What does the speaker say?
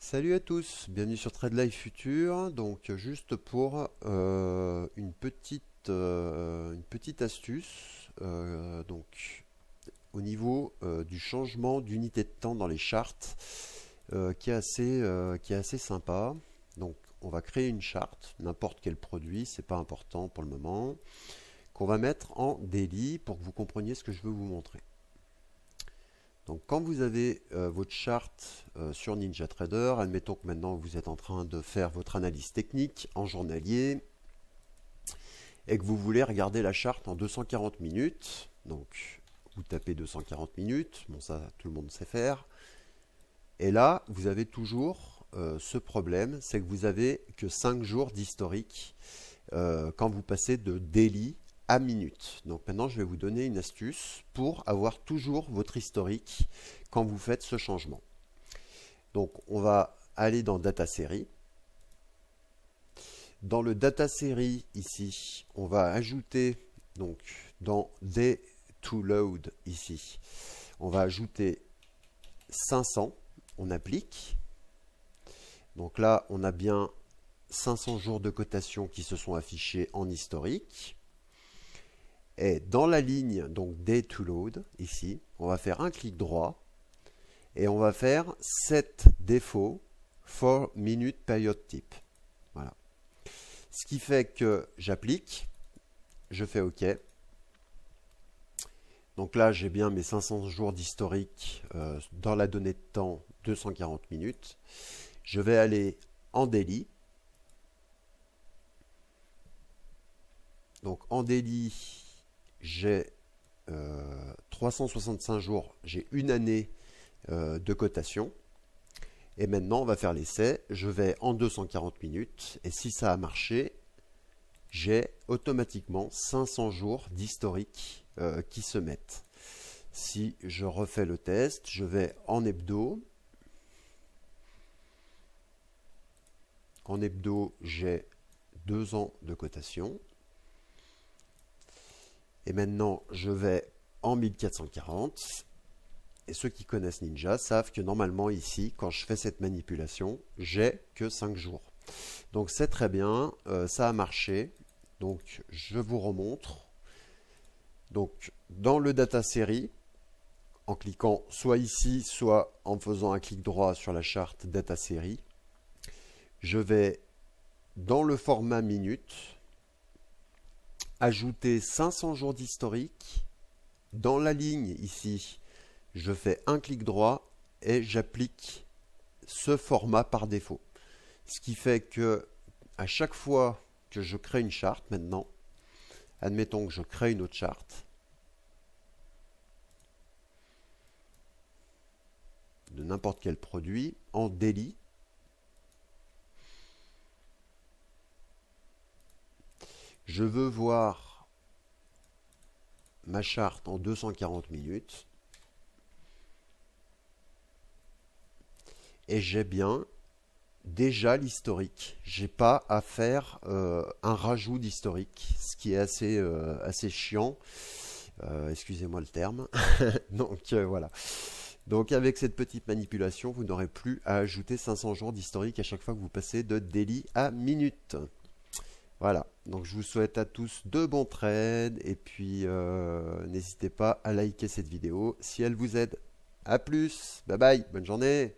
Salut à tous, bienvenue sur Trade Life Future. Donc juste pour une petite astuce, donc au niveau du changement d'unité de temps dans les charts, qui est assez sympa. Donc on va créer une charte, n'importe quel produit, c'est pas important pour le moment, qu'on va mettre en daily pour que vous compreniez ce que je veux vous montrer. Donc quand vous avez votre charte sur NinjaTrader, admettons que maintenant vous êtes en train de faire votre analyse technique en journalier et que vous voulez regarder la charte en 240 minutes, donc vous tapez 240 minutes, bon ça tout le monde sait faire, et là vous avez toujours ce problème, c'est que vous avez que 5 jours d'historique quand vous passez de daily à minute. Donc maintenant, je vais vous donner une astuce pour avoir toujours votre historique quand vous faites ce changement. Donc on va aller dans Data Série. Dans le Data Série ici, on va ajouter donc dans Day to Load ici, on va ajouter 500. On applique. Donc là, on a bien 500 jours de cotation qui se sont affichés en historique. Et dans la ligne donc Day to Load, ici, on va faire un clic droit et on va faire Set Default for Minute Period Type. Voilà. Ce qui fait que j'applique, je fais OK. Donc là, j'ai bien mes 500 jours d'historique dans la donnée de temps 240 minutes. Je vais aller en daily. Donc en daily, j'ai 365 jours, j'ai une année de cotation. Et maintenant, on va faire l'essai. Je vais en 240 minutes. Et si ça a marché, j'ai automatiquement 500 jours d'historique qui se mettent. Si je refais le test, je vais en hebdo. En hebdo, j'ai 2 ans de cotation. Et maintenant, je vais en 1440. Et ceux qui connaissent Ninja savent que normalement ici, quand je fais cette manipulation, j'ai que 5 jours. Donc c'est très bien, ça a marché. Donc je vous remontre. Donc dans le data série, en cliquant soit ici, soit en faisant un clic droit sur la charte data série, je vais dans le format minute, ajouter 500 jours d'historique. Dans la ligne ici, je fais un clic droit et j'applique ce format par défaut. Ce qui fait que à chaque fois que je crée une charte maintenant, admettons que je crée une autre charte de n'importe quel produit en daily, je veux voir ma charte en 240 minutes et j'ai bien déjà l'historique. J'ai pas à faire un rajout d'historique, ce qui est assez chiant. Excusez-moi le terme. Donc voilà. Donc avec cette petite manipulation, vous n'aurez plus à ajouter 500 jours d'historique à chaque fois que vous passez de daily à minute. Voilà, donc je vous souhaite à tous de bons trades et puis n'hésitez pas à liker cette vidéo si elle vous aide. A plus, bye bye, bonne journée.